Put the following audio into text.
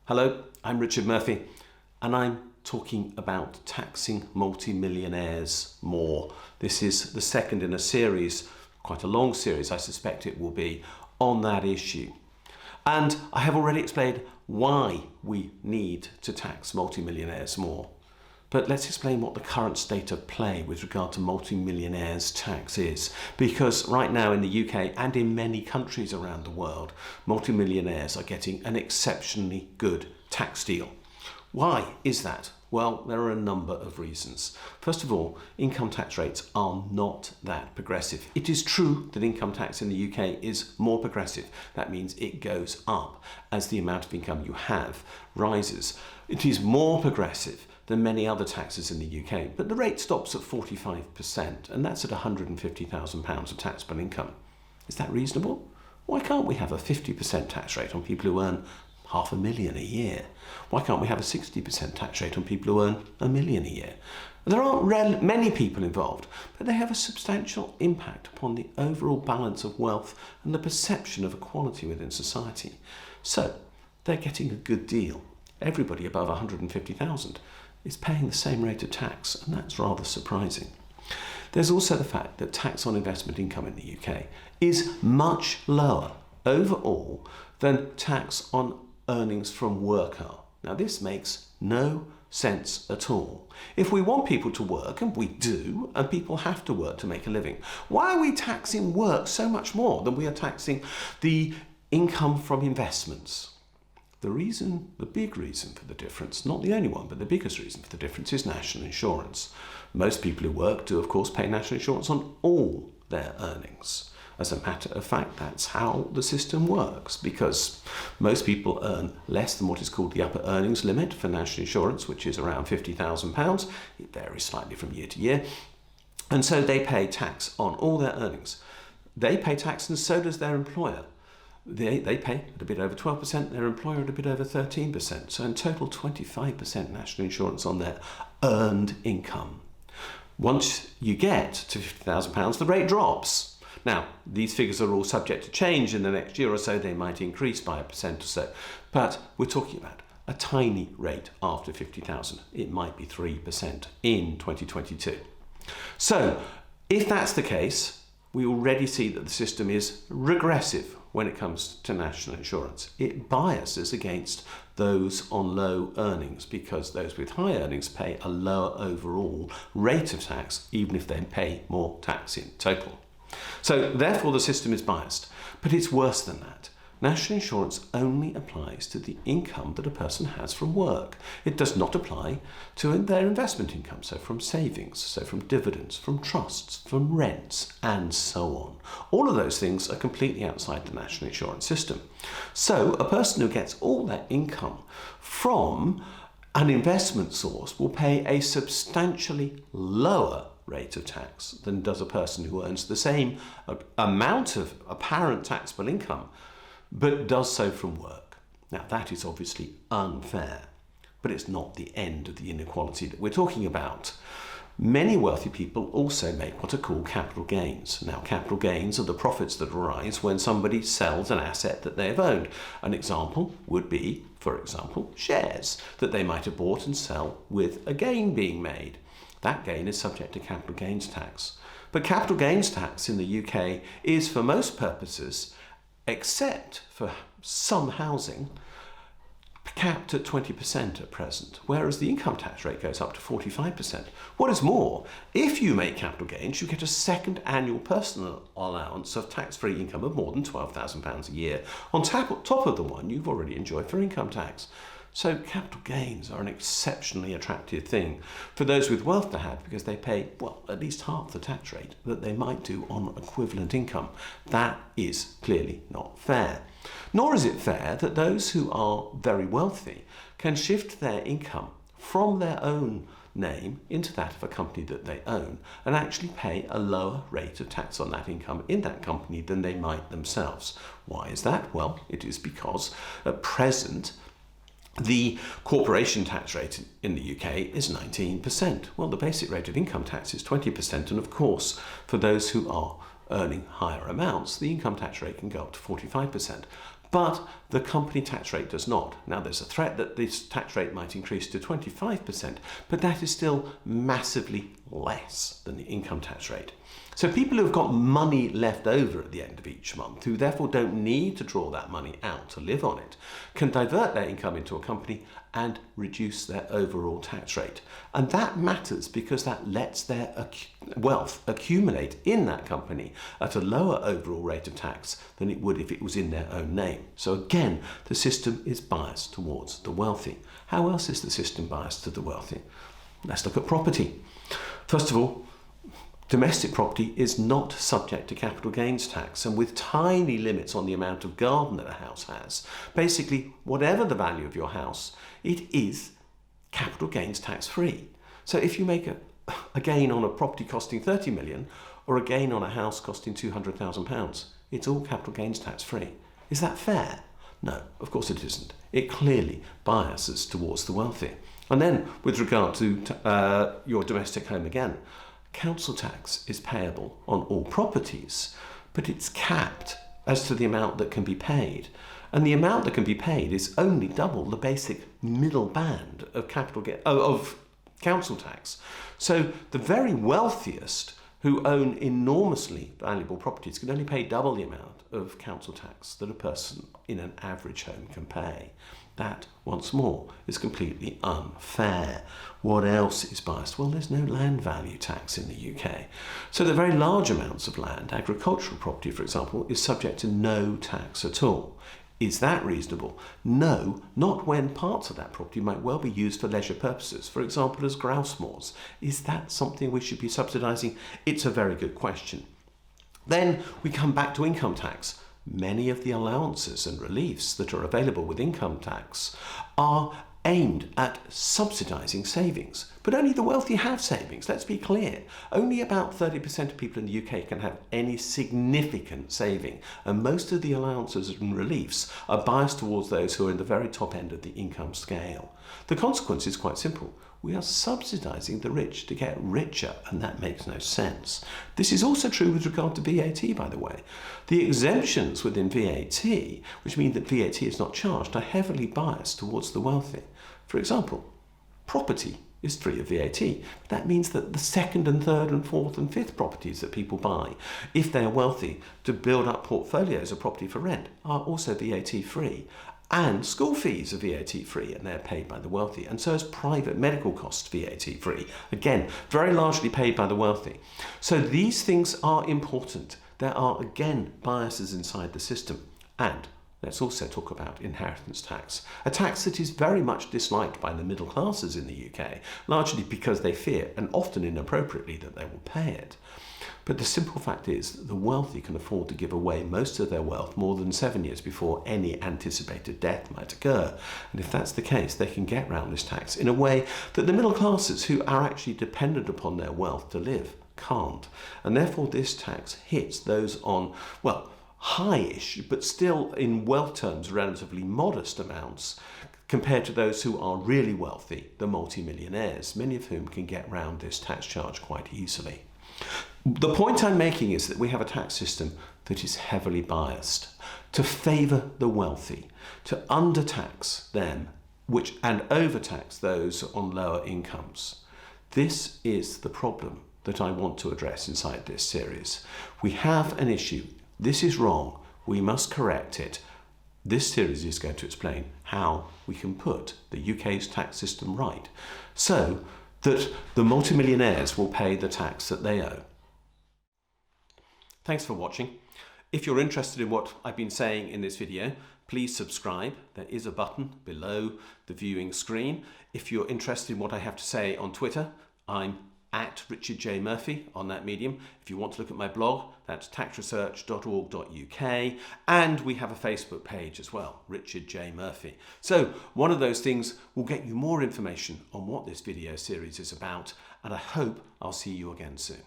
Hello, I'm Richard Murphy, and I'm talking about taxing multi-millionaires more. This is the second in a series, quite a long series I suspect it will be, on that issue. And I have already explained why we need to tax multi-millionaires more. But let's explain what the current state of play with regard to multi-millionaires tax is. Because right now in the UK and in many countries around the world, multi-millionaires are getting an exceptionally good tax deal. Why is that? Well, there are a number of reasons. First of all, income tax rates are not that progressive. It is true that income tax in the UK is more progressive. That means it goes up as the amount of income you have rises. It is more progressive than many other taxes in the UK, but the rate stops at 45%, and that's at £150,000 of taxable income. Is that reasonable? Why can't we have a 50% tax rate on people who earn £500,000 a year? Why can't we have a 60% tax rate on people who earn £1 million a year? There aren't many people involved, but they have a substantial impact upon the overall balance of wealth and the perception of equality within society. So they're getting a good deal. Everybody above 150,000 is paying the same rate of tax, and that's rather surprising. There's also the fact that tax on investment income in the UK is much lower overall than tax on earnings from work are. Now this makes no sense at all. If we want people to work, and we do, and people have to work to make a living, why are we taxing work so much more than we are taxing the income from investments? The big reason for the difference, not the only one, but the biggest reason for the difference is national insurance. Most people who work do, of course, pay national insurance on all their earnings. As a matter of fact, that's how the system works, because most people earn less than what is called the upper earnings limit for national insurance, which is around £50,000. It varies slightly from year to year. And so they pay tax on all their earnings. They pay tax, and so does their employer. They pay at a bit over 12%, their employer at a bit over 13%. So in total, 25% national insurance on their earned income. Once you get to £50,000, the rate drops. Now, these figures are all subject to change in the next year or so. They might increase by 1% or so. But we're talking about a tiny rate after 50,000. It might be 3% in 2022. So if that's the case, we already see that the system is regressive when it comes to national insurance. It biases against those on low earnings because those with high earnings pay a lower overall rate of tax, even if they pay more tax in total. So therefore the system is biased, but it's worse than that. National insurance only applies to the income that a person has from work. It does not apply to their investment income, so from savings, so from dividends, from trusts, from rents, and so on. All of those things are completely outside the national insurance system. So a person who gets all their income from an investment source will pay a substantially lower rate of tax than does a person who earns the same amount of apparent taxable income but does so from work. Now that is obviously unfair, but it's not the end of the inequality that we're talking about. Many wealthy people also make what are called capital gains. Now capital gains are the profits that arise when somebody sells an asset that they have owned. An example would be, for example, shares that they might have bought and sell with a gain being made. That gain is subject to capital gains tax. But capital gains tax in the UK is for most purposes, except for some housing, capped at 20% at present, whereas the income tax rate goes up to 45%. What is more, if you make capital gains, you get a second annual personal allowance of tax-free income of more than £12,000 a year, on top of the one you've already enjoyed for income tax. So capital gains are an exceptionally attractive thing for those with wealth to have because they pay, well, at least half the tax rate that they might do on equivalent income. That is clearly not fair. Nor is it fair that those who are very wealthy can shift their income from their own name into that of a company that they own and actually pay a lower rate of tax on that income in that company than they might themselves. Why is that? Well, it is because at present the corporation tax rate in the UK is 19%. Well, the basic rate of income tax is 20%, and of course, for those who are earning higher amounts, the income tax rate can go up to 45%. but the company tax rate does not. Now there's a threat that this tax rate might increase to 25%, but that is still massively less than the income tax rate. So people who've got money left over at the end of each month, who therefore don't need to draw that money out to live on it, can divert their income into a company and reduce their overall tax rate. And that matters because that lets their wealth accumulate in that company at a lower overall rate of tax than it would if it was in their own name. So again, the system is biased towards the wealthy. How else is the system biased to the wealthy? Let's look at property. First of all, domestic property is not subject to capital gains tax, and with tiny limits on the amount of garden that a house has, basically whatever the value of your house, it is capital gains tax free. So if you make a gain on a property costing 30 million or a gain on a house costing £200,000, it's all capital gains tax free. Is that fair? No, of course it isn't. It clearly biases towards the wealthy. And then with regard to your domestic home again, council tax is payable on all properties, but it's capped as to the amount that can be paid. And the amount that can be paid is only double the basic middle band of council tax. So the very wealthiest who own enormously valuable properties can only pay double the amount of council tax that a person in an average home can pay. That, once more, is completely unfair. What else is biased? Well, there's no land value tax in the UK. So the very large amounts of land, agricultural property, for example, is subject to no tax at all. Is that reasonable? No, not when parts of that property might well be used for leisure purposes, for example, as grouse moors. Is that something we should be subsidising? It's a very good question. Then we come back to income tax. Many of the allowances and reliefs that are available with income tax are aimed at subsidising savings. But only the wealthy have savings, let's be clear. Only about 30% of people in the UK can have any significant saving, and most of the allowances and reliefs are biased towards those who are in the very top end of the income scale. The consequence is quite simple. We are subsidising the rich to get richer, and that makes no sense. This is also true with regard to VAT, by the way. The exemptions within VAT, which mean that VAT is not charged, are heavily biased towards the wealthy. For example, property is free of VAT. That means that the second and third and fourth and fifth properties that people buy, if they are wealthy, to build up portfolios of property for rent, are also VAT free. And school fees are VAT free, and they're paid by the wealthy. And so is private medical costs VAT free. Again, very largely paid by the wealthy. So these things are important. There are, again, biases inside the system. And let's also talk about inheritance tax, a tax that is very much disliked by the middle classes in the UK, largely because they fear, and often inappropriately, that they will pay it. But the simple fact is that the wealthy can afford to give away most of their wealth more than 7 years before any anticipated death might occur. And if that's the case, they can get round this tax in a way that the middle classes, who are actually dependent upon their wealth to live, can't. And therefore this tax hits those on, well, high-ish, but still in wealth terms relatively modest amounts compared to those who are really wealthy, the multi-millionaires, many of whom can get round this tax charge quite easily. The point I'm making is that we have a tax system that is heavily biased to favour the wealthy, to undertax them and overtax those on lower incomes. This is the problem that I want to address inside this series. We have an issue. This is wrong. We must correct it. This series is going to explain how we can put the UK's tax system right so that the multimillionaires will pay the tax that they owe. Thanks for watching. If you're interested in what I've been saying in this video, please subscribe. There is a button below the viewing screen. If you're interested in what I have to say on Twitter, I'm at Richard J. Murphy on that medium. If you want to look at my blog, that's taxresearch.org.uk, and we have a Facebook page as well, Richard J. Murphy. So one of those things will get you more information on what this video series is about, and I hope I'll see you again soon.